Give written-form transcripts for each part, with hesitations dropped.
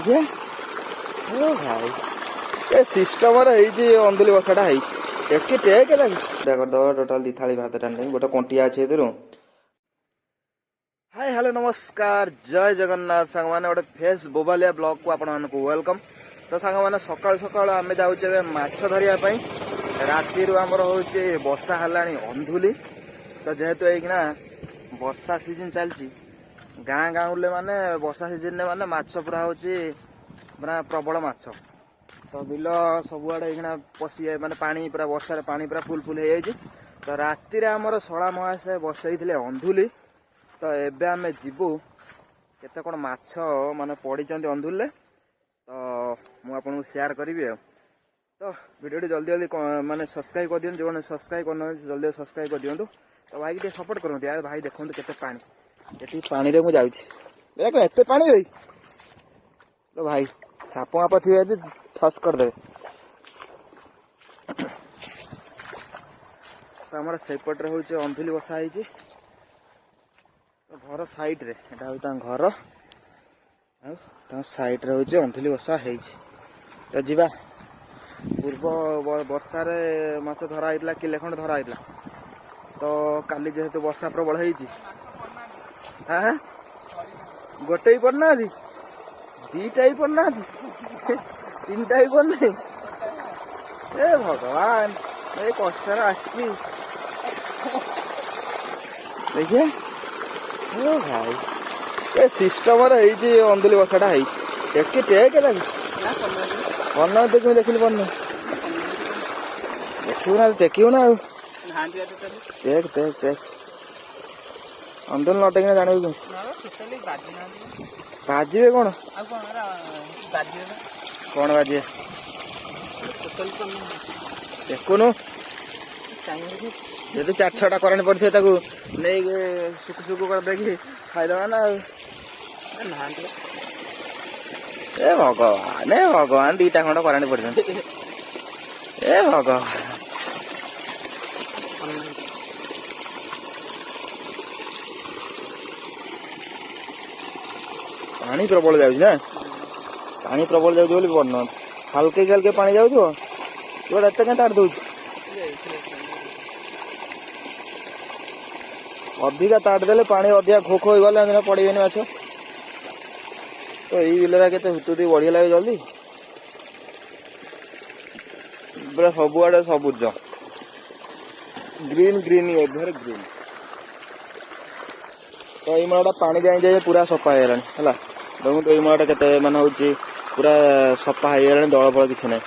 देखिए ओ भाई ए सिस्टम अंधुली बसाटा है टेक टेक कर दवा टोटाल दी थाली भात टाणी गोटे कंटिया अच्छे हाय हेलो नमस्कार जय जगन्नाथ सांग मैंने गोटे फेस बोबालिया ब्लॉग को आपण वेलकम। तो सांग मैंने सकाल सकाल आम जाऊे माछ धरिया राति आमर हूँ वर्षा है अंधुली। तो जेहेतु यहीकिना वर्षा सीजन चलती गाँ गाँवले माने वर्षा सीजन माने माछ पूरा हूँ पूरा प्रबल माछ। तो बिल सबुआड़े यहीकिना पशि माने पानी पूरा वर्षा पानी पूरा फुल फुल हो जाए। तो राति आमर शला महाशय बसई अंधुली। तो एबे आमे जीवु केते कोन माछ माने पड़ी अंधुले। तो मु आपन शेयर करी। तो वीडियो जल्दी जल्दी माने सब्सक्राइब कर दियन जो सब्सक्राइब करना जल्दी सब्सक्राइब कर दियंतु। तो भाई के सपोर्ट करंतु यार भाई देखंतु केते पानी एती पानी रे मु जाउछि देखो एते पानी होई। तो भाई साप आप थी यदि ठस कर देबे। तो हमर सेपट रे होछि अंधुली बसा हैछि घर साइड रे एटा हो घर साइड रे होछि अंधुली बसा हैछि। तो जीवा पूर्व वर्षा रे माछ धरा आइतला किले खंड धरा आइतला। तो काली जेहेतु वर्षा प्रबल हैछि हां गोटे ही पड़ना दीटा ही पड़ना तीनटा ही पड़ना ए भगवान ए कष्ट आछि देखिए ओ भाई ए सिस्टम अंधुली बसाटा है टेक टेक बना देखिए देखिए बना देखियो ना देखियो ना टेक टेक टेक अंधुली न टेक जान बाजे कौन कौन बाजे देखुनु जदि 4-6टा करंट पड़े नहीं सुकु सुकु कर देखी खाईदबा ना ए भगवान 2टा खंड करंट पड़े ए भगवान पानी प्रबल जाऊँ ना पानी प्रबल जाऊँ पड़ना हल्के हल्के पानी जाऊ एत क्या तार दौर अधिका ताट देले पानी अधिका खोखो हो गले पड़े माछ। तो यही बिलरा के हुतुती बढ़िया लगे जल्दी पूरा सबुआड़े सबुज ग्रीन ग्रीन एभर ग्रीन। तो ये माटा पानी जाए जाए पूरा सफा हो गला देखो। तो ये माटा के मान हूँ पूरा सफा हो गला दल फल किसी ना।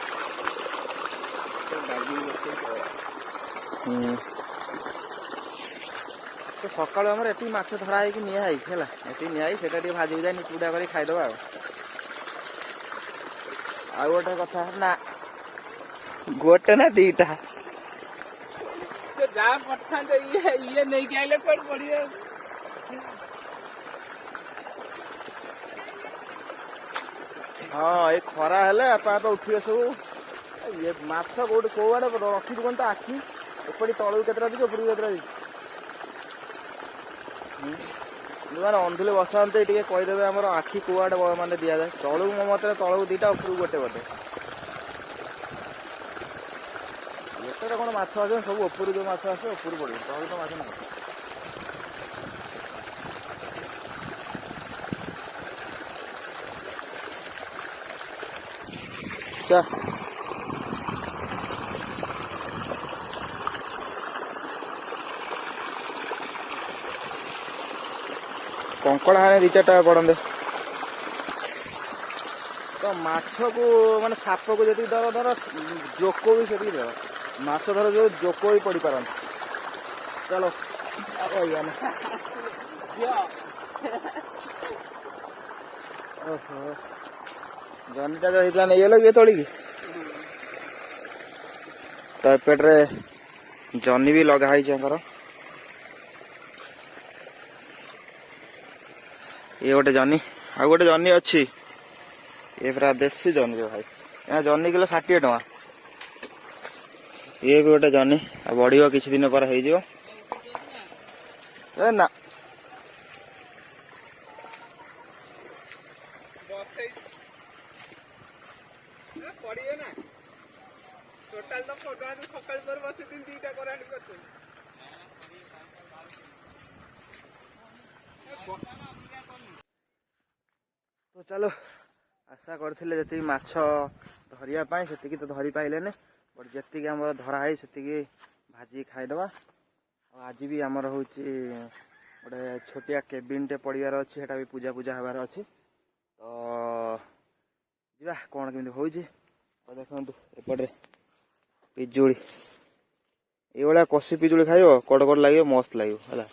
तो सकाल आम ये माछ धरा है निहाई ये निहाई से भाजी भुजा निचुड़ा कर खाईदबा। आ गोटे कथा ना गोटे ना 2टा हाँ ये खरा हेले आप उठे सब ये माछ कौट कौ आड़े रखी कौन तो आखि एपटी तलू केतरा दिखे उपरକୁ केतरा दिखे मैंने अंधुली बसाते कहीदेवे आम आखि कौआड़े माने दि जाए तलू मो मत तलू 2टा उपरକୁ गोटे बोधे ये कौन माछ आस सब उपरू जो माछ आस उपरू पड़े तलू तो माछ नहीं। कंकड़ा हाँ 2-4टा पड़े। तो माछ को माने साप को जी डर धर जोक भी से डर माछ धर जो जोक भी पड़ पार। चलो ओहो जनीटा जो होता नहीं गल तोड़ी। तो एपटे जनी भी लगाई ये गोटे जनी आ गोटे जनी अच्छी ये पूरा देसी जनी जो भाई यहाँ जनी किलो 60 टका। ये भी गोटे जनी बढ़ किसी दिन पर हो ना ପଡିବେ ନା ଟୋଟାଲ ତ ଫଟୋ ଆଜି ସକାଳ ପରେ ବସିଥିන් ଦିଟା କରାଣ୍ଡ କରୁଛନ୍ତି। ତ ଚାଲ ଆଶା କରିଥିଲେ ଯେତିକି ମାଛ ଧରିବା ପାଇଁ ସେତିକି ତ ଧରି ପାଇଲେନି, ବଟ୍ ଯେତିକି ଆମର ଧରା ହେଇ ସେତିକି ଭାଜିକି ଖାଇଦେବା। ଆଉ ଆଜି ବି ଆମର ହେଉଛି ଗୋଟେ ଛୋଟିଆ କେବିନ୍ଟେ ପଡ଼ିବାର ଅଛି, ସେଇଟା ବି ପୂଜା ହେବାର ଅଛି। ତ ଯିବା କ'ଣ କେମିତି ହେଉଛି। ତ ଦେଖନ୍ତୁ ଏପଟେ ପିଜୁଳି, ଏଇଭଳିଆ କଷି ପିଜୁଳି ଖାଇବ କଡ଼ ଲାଗିବ, ମସ୍ତ ଲାଗିବ ହେଲା।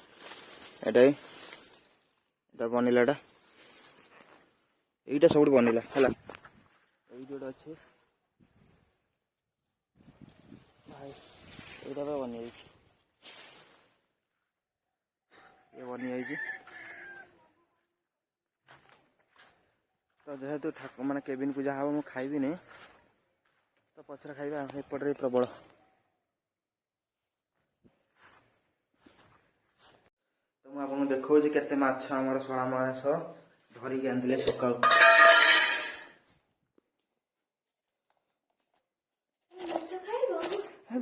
ଏଇଟା ବନିଲା, ଏଇଟା ସବୁଠୁ ବନିଲା ହେଲା। ଏଇ ଯୋଉଟା ଅଛି ଭାଇ, ଏଇଟା ତ ବନିଯାଇଛି, ବନିଯାଇଛି। ତ ଯେହେତୁ ମାନେ କେବିନ୍ ପୂଜା ହେବ, ମୁଁ ଖାଇବିନି, ତ ପଛରେ ଖାଇବା। ଏପଟରେ ପ୍ରବଳ ତ ମୁଁ ଆପଣଙ୍କୁ ଦେଖାଉଛି କେତେ ମାଛ ଆମର ଶଳା ମାଛ ଧରିକି ଆଣିଥିଲେ ସକାଳୁ।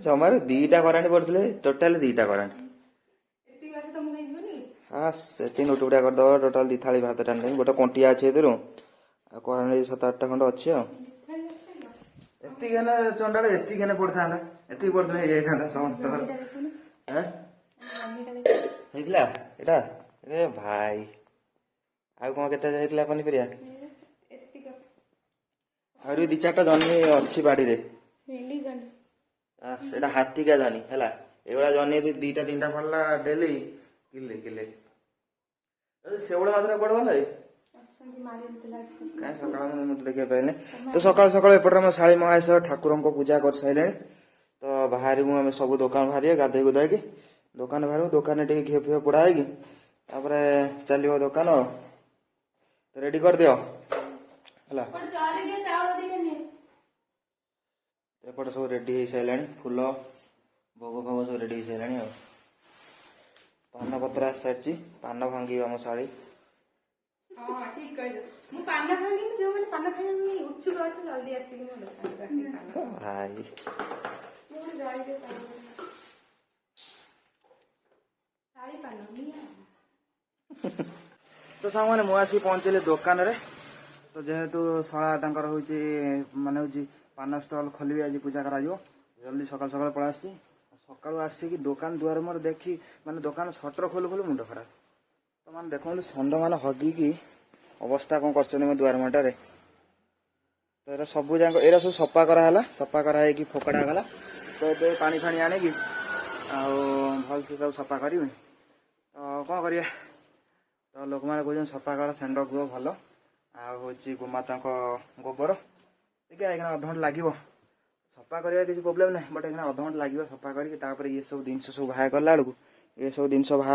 ଜମାରୁ 2ଟା କରାଣ୍ଡି ପଡ଼ିଥିଲେ, ଟୋଟାଲି 2ଟା କରାଣ୍ଡି। ହଁ ସେଠି ନୋଟୁଗୁଡ଼ା କରିଦେବ, ଟୋଟାଲ 2 ଥାଳି ଭାତ ଟାଣିଦେବି। ଗୋଟେ କଣ୍ଟିଆ ଅଛି ଏଥିରୁ, ଆଉ କରାଣ୍ଡି 7-8ଟା ଖଣ୍ଡେ ଅଛି। ଆଉ ଏତିକି ହେଲେ ଚଣ୍ଡାଳେ, ଏତିକି ହେଲେ ପଡ଼ିଥାନ୍ତା, ଏତିକି ପଡ଼ିଥିଲେ ହେଇଯାଇଥାନ୍ତା ସମସ୍ତଙ୍କର। ହେଇଥିଲା ଏଇଟା, ଏ ଭାଇ ଆଉ କ'ଣ କେତେ ହେଇଥିଲା ପନିପରିବା? ଆହୁରି 2-4ଟା ଜହ୍ନି ଅଛି ବାଡ଼ିରେ, ସେଇଟା ହାତିକା ଜହ୍ନି ହେଲା। ଏଇଭଳିଆ ଜହ୍ନି ଯଦି 2-3ଟା ପଡ଼ିଲା ଡେଲି, କିଲେ। ଶେଉଳ ମାଛଟା କୁଆଡ଼େ ଗଲା? କାହିଁ ସକାଳ ମୁଁ ତ ଦେଖିବା ପାଇନି। ତ ସକାଳୁ ଏପଟରେ ଆମ ଶାଳୀ ମହାଶୟ ଠାକୁରଙ୍କ ପୂଜା କରିସାରିଲେଣି। ତ ବାହାରିବୁ ଆମେ ସବୁ ଦୋକାନ ବାହାରିବା, ଗାଧୋଇ ଗୁଧାଇକି ଦୋକାନ ବାହାରିବୁ। ଦୋକାନରେ ଟିକେ ଘିଅ ଫିଅ ପୋଡ଼ା ହେଇକି ତାପରେ ଚାଲିବ ଦୋକାନ। ରେଡି କରିଦିଅ ହେଲା। ଏପଟେ ସବୁ ରେଡି ହେଇସାରିଲାଣି, ଫୁଲ ଭୋଗ ସବୁ ରେଡି ହେଇସାରିଲାଣି। ଆଉ ପାନ ପତ୍ର ଆସିସାରିଛି, ପାନ ଭାଙ୍ଗିବ ଆମ ଶାଳୀ। ତ ସାଙ୍ଗମାନେ ମୁଁ ଆସିକି ପହଞ୍ଚିଲି ଦୋକାନରେ। ତ ଯେହେତୁ ଶଳା ତାଙ୍କର ହେଉଛି ମାନେ ହେଉଛି ପାନ ଷ୍ଟଲ୍ ଖୋଲିବେ, ଆଜି ପୂଜା କରାଯିବ, ଜଲ୍ଦି ସକାଳୁ ପଳେଇ ଆସିଛି। ସକାଳୁ ଆସିକି ଦୋକାନ ଦୁଆର ମୋର ଦେଖି ମାନେ ଦୋକାନ ସଟର ଖୋଲୁ ମୁଣ୍ଡ ଖରାପ। ତ ମାନେ ଦେଖନ୍ତୁ ଷଣ୍ଢ ମାନେ ହଗିକି ଅବସ୍ଥା କ'ଣ କରିଛନ୍ତି ମୋ ଦୁଆର ମୁହଁଟାରେ। ତ ଏରା ସବୁ ଯାକ ଏରା ସବୁ ସଫା କରାହେଲା, ସଫା କରାହେଇକି ଫୋକଡ଼ା ଗଲା। ତ ଏବେ ପାଣି ଫାଣି ଆଣିକି ଆଉ ଭଲସେ ସବୁ ସଫା କରିବି। ତ କ'ଣ କରିବା, ତ ଲୋକମାନେ କହୁଛନ୍ତି ସଫା କର, ଷେଣ୍ଢ ଗୁଅ ଭଲ, ଆଉ ହେଉଛି ଗୋମାତାଙ୍କ ଗୋବର। ଦେଖିବା ଏଇଖିଣା ଅଧଘଣ୍ଟେ ଲାଗିବ ସଫା କରିବା, କିଛି ପ୍ରୋବ୍ଲେମ୍ ନାହିଁ, ବଟ୍ ଏଇଖିଣା ଅଧଘଣ୍ଟେ ଲାଗିବ ସଫା କରିକି। ତାପରେ ଇଏ ସବୁ ଜିନିଷ ସବୁ ବାହାର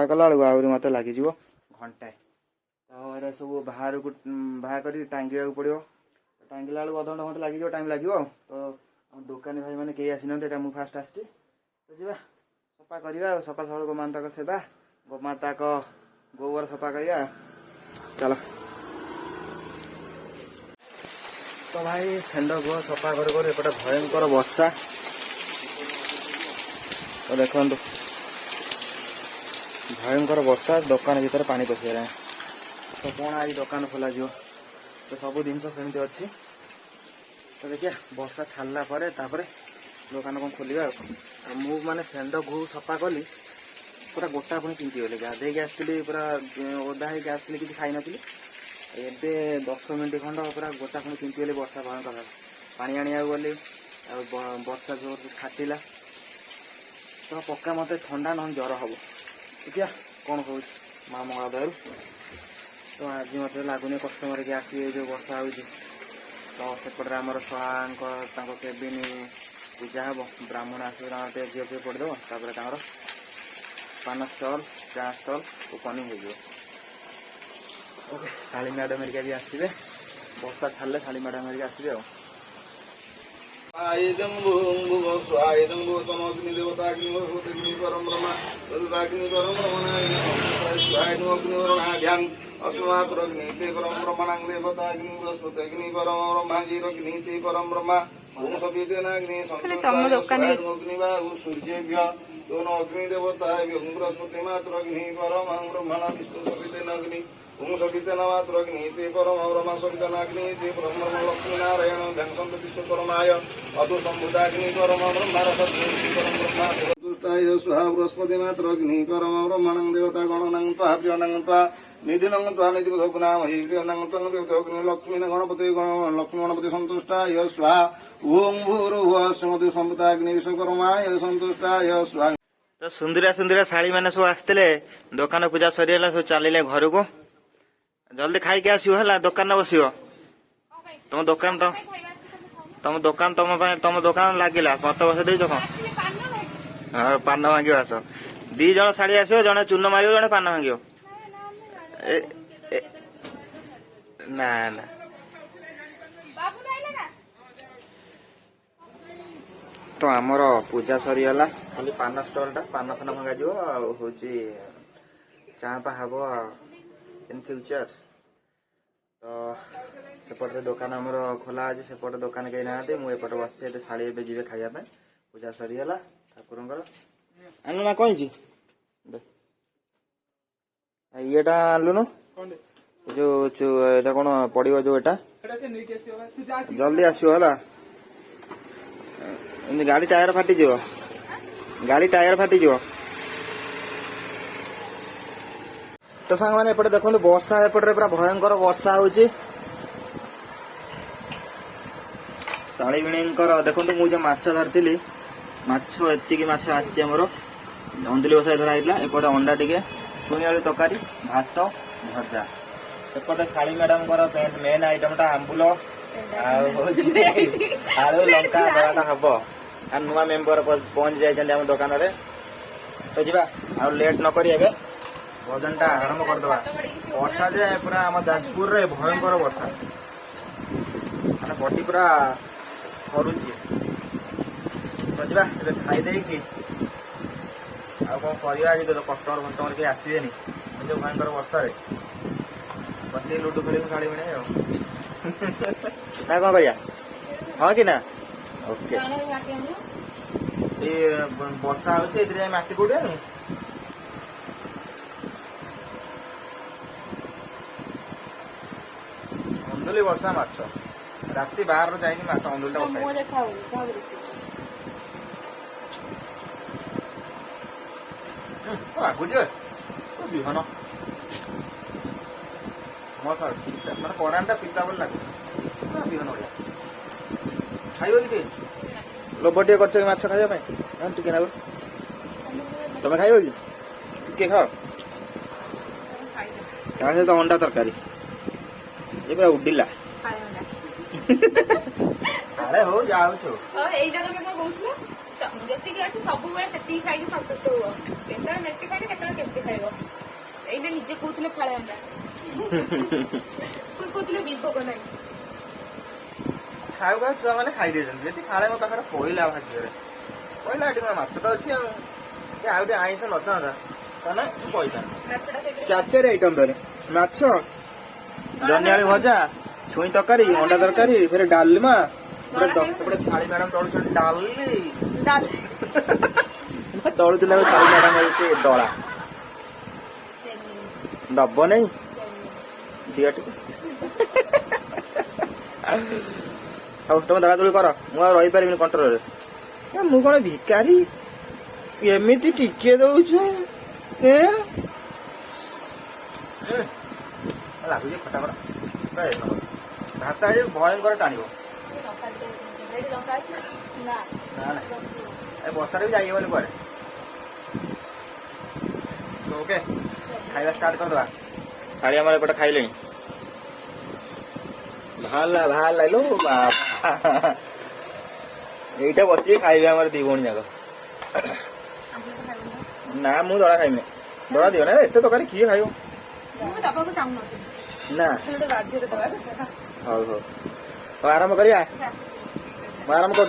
କଲା ବେଳକୁ ଆହୁରି ମୋତେ ଲାଗିଯିବ ଘଣ୍ଟାଏ। ତ ଏରା ସବୁ ବାହାରକୁ ବାହାର କରିକି ଟାଙ୍ଗିବାକୁ ପଡ଼ିବ। ଟାଙ୍ଗିଲା ବେଳକୁ ଅଧଘଣ୍ଟେ ଲାଗିଯିବ, ଟାଇମ୍ ଲାଗିବ। ଆଉ ତ ଆମ ଦୋକାନୀ ଭାଇମାନେ କେହି ଆସିନାହାନ୍ତି, ଏଇଟା ମୁଁ ଫାଷ୍ଟ ଆସିଛି। ତ ଯିବା ସଫା କରିବା ଆଉ ସକାଳୁ ଗୋମାତାଙ୍କ ସେବା, ଗୋମାତାଙ୍କ ଗୋବର ସଫା କରିବା। ଚାଲ। ତ ଭାଇ ଷେଣ୍ଢ ଗୁଅ ସଫା କରୁ ଏପଟେ ଭୟଙ୍କର ବର୍ଷା। ତ ଦେଖନ୍ତୁ ଭୟଙ୍କର ବର୍ଷା, ଦୋକାନ ଭିତରେ ପାଣି ପଶିଗଲାଣି। ତ କ'ଣ ଆଜି ଦୋକାନ ଖୋଲାଯିବ? ତ ସବୁ ଜିନିଷ ସେମିତି ଅଛି। ତ ଦେଖିବା ବର୍ଷା ଛାଡ଼ିଲା ପରେ ତାପରେ ଦୋକାନ କ'ଣ ଖୋଲିବା। ଆଉ ମୁଁ ମାନେ ଷେଣ୍ଢ ଗୁ ସଫା କଲି, ପୁରା ଗୋଟା ପୁଣି ତିନ୍ତିଗଲି। ଗାଧେଇକି ଆସିଥିଲି, ପୁରା ଓଦା ହେଇକି ଆସିଥିଲି, କିଛି ଖାଇନଥିଲି। ଏବେ 10 ମିନିଟ୍ ଖଣ୍ଡ ପୁରା ଗୋଟା ପୁଣି ତିନ୍ତିଗଲି, ବର୍ଷା ଭୟଙ୍କର ହେଲା। ପାଣି ଆଣିବାକୁ ଗଲି, ଆଉ ବର୍ଷା ଜୋର ଛାଟିଲା। ତ ପକ୍କା ମୋତେ ଥଣ୍ଡା ନହେଲେ ଜ୍ୱର ହେବ। ଦେଖିବା କ'ଣ ହେଉଛି ମା ମଙ୍ଗଳା ଦୟାରୁ। ତ ଆଜି ମୋତେ ଲାଗୁନି କଷ୍ଟମର କି ଆସିବେ, ଯେଉଁ ବର୍ଷା ହେଉଛି। ତ ସେପଟରେ ଆମର ଶଳାଙ୍କ ତାଙ୍କ କେବିନ୍ ପୂଜା ହେବ, ବ୍ରାହ୍ମଣ ଆସିବେ, ତାଙ୍କର ଟିକେ ଘିଅ ଫିଅ ପଡ଼ିଦେବ। ତାପରେ ତାଙ୍କର ପାନ ଷ୍ଟଲ୍, ଚା ଷ୍ଟଲ୍ ଓପନିଂ ହେଇଯିବ। ଓକେ, ଶାଳୀ ମ୍ୟାଡ଼ାମ୍ ହେରିକା ବି ଆସିବେ, ବର୍ଷା ଛାଡ଼ିଲେ ଶାଳୀ ମ୍ୟାଡ଼ାମ୍ ହେରିକା ଆସିବେ। ଆଉ आयुधं भूंगुव स्वायुधं भूतमग्नि देवताग्नि वरुणाग्नि परं ब्रह्म तदग्नि परं ब्रह्मणाय स्वायुधमग्निवरुणाभ्यां अस्मात्रग्नीते परं ब्रह्मणां देवताग्नि बृहस्पतिग्नि परं ब्रह्माजिरग्नीते परं ब्रह्मा ओम सवितेनाग्नि संयुक्ताग्निवायु सूर्येभ्यः यो नो अग्निदेवताभ्यो बृहस्पति मात्रग्नि परं ब्रह्मणा विष्णु सवितेनाग्नि ओम सवितेनामात्रग्नीते परं ब्रह्मा सवितेनाग्नीते परं ब्रह्म लक्ष्मीनारायण व्यंसन्त विश्वकर्माय अतो सम्भूताग्नि परं ब्रह्मारसग्नि परं ब्रह्मा दुष्टाय स्वाहा बृहस्पति मात्रग्नि परं ब्रह्मणं देवता गणनं त्वाभ्यनं त्वा निधिनं त्वा निधिगोपनामहि प्रियनं त्वं देवताग्नि लक्ष्मी गणपति लक्ष्मी गणपति सन्तुष्टाय स्वाहा ओम भूर्भुवः स्वः सम्भूताग्नि विश्वकर्माय सन्तुष्टाय स्वाहा। तो सुंदरिया सुंदरिया शाड़ी मैंने सब आसते दुकान पूजा सरीगला सब चलिले घर को जल्दी खाई के आसो है दुकान बस तुम दुकान तुम दुकान लगिला कत बस देच कौन हाँ पान भांग आस दी जन शाड़ी आस जड़े चून मार जड़े पान भांग ना ना तो आमर पूजा सरीगला खाली पान स्टॉल पान फान भंगा जो हूँ चापा हम इन फ्यूचर तो सेपटे दुकान आमर खोला अच्छे सेपटे दुकान कहीं ना मुझे बस शाड़ी ए जी खायापे पूजा सरीगला ठाकुर आनु ना कहीं येटा आनलुनु जो कौन पड़ो जो एटा जल्दी आसो है गाड़ी टायर फाटी जीव गाड़ी टायर फाटी जीव तो सांग मैंने एपटे देखो वर्षा एपटे पूरा भयंकर वर्षा होची शाड़ी भिणींकर देखो मुझे माछ धरती माछ एतिकी माछ आमर अंधुली बसा धरा एपटे अंडा टिके छुई आलू तरकारी भात भजा सेपटे शाड़ी मैडम मेन आइटम टा आंबुल आलू लंका दराटा हम आ नुआ मेम्बर पहुंच जाइए दुकान रे तो जी आ लेट नक भोजन टा आरंभ करदे वर्षा जे पूरा आम जाजपुर रे भयंकर वर्षा माने बटी पूरा फरुची तो जी खाई कि आ कौन कर कस्टमर फस्टमर के आसबे जो भयंकर वर्षा रे बस लुडु खेल शाड़ी मिले ना कौन कर हाँ कि ना ओके वर्षा होती मटी कोड़े अंधुली वर्षा माछ राति बाहर जाइए माछ अंधुली लगुच विहन मैं कराटा पिता बोल लगे विहन भाया खाइब कि लोभ टे कर माछ खाइबा टे ना तुम खाइब कि टे खाओ ता सहित अंडा तरकारी ये पूरा उडिला अरे हो जाऊ निजे कहते फाड़े अंडा खाऊ खाऊ छुआ मैंने खाई जी फाड़े मो पाखे पहला भाग्य पहला माछ तो अच्छी आउटे आईस नथा पैसा चार चार आइटम पे माछ जनियाली भजा छुई तरकारी अंडा तरकारी फिर डालमा शाड़ी मैडम तलु डाली तलु शाड़ी मैडम दला दब नहीं दिया तुम दला दौड़ी कर मुझे रही पारि कंट्रोल मु कौन भिकारी एमती टिके दौच लगुच खटा खटा भात भयंकर टाण बर्षा भी जाइए कुआड़े ओके खाଇବା स्टार्ट करदे शाड़ी आम एपटे खाइले बाहर लो यहीटा बस खाइबे आम दी भौणी जाक ना मु दड़ा खाइबे दड़ा दियो ना एत तरकारी किए खाइब ना हौ हौ आरंभ करिया आरंभ कर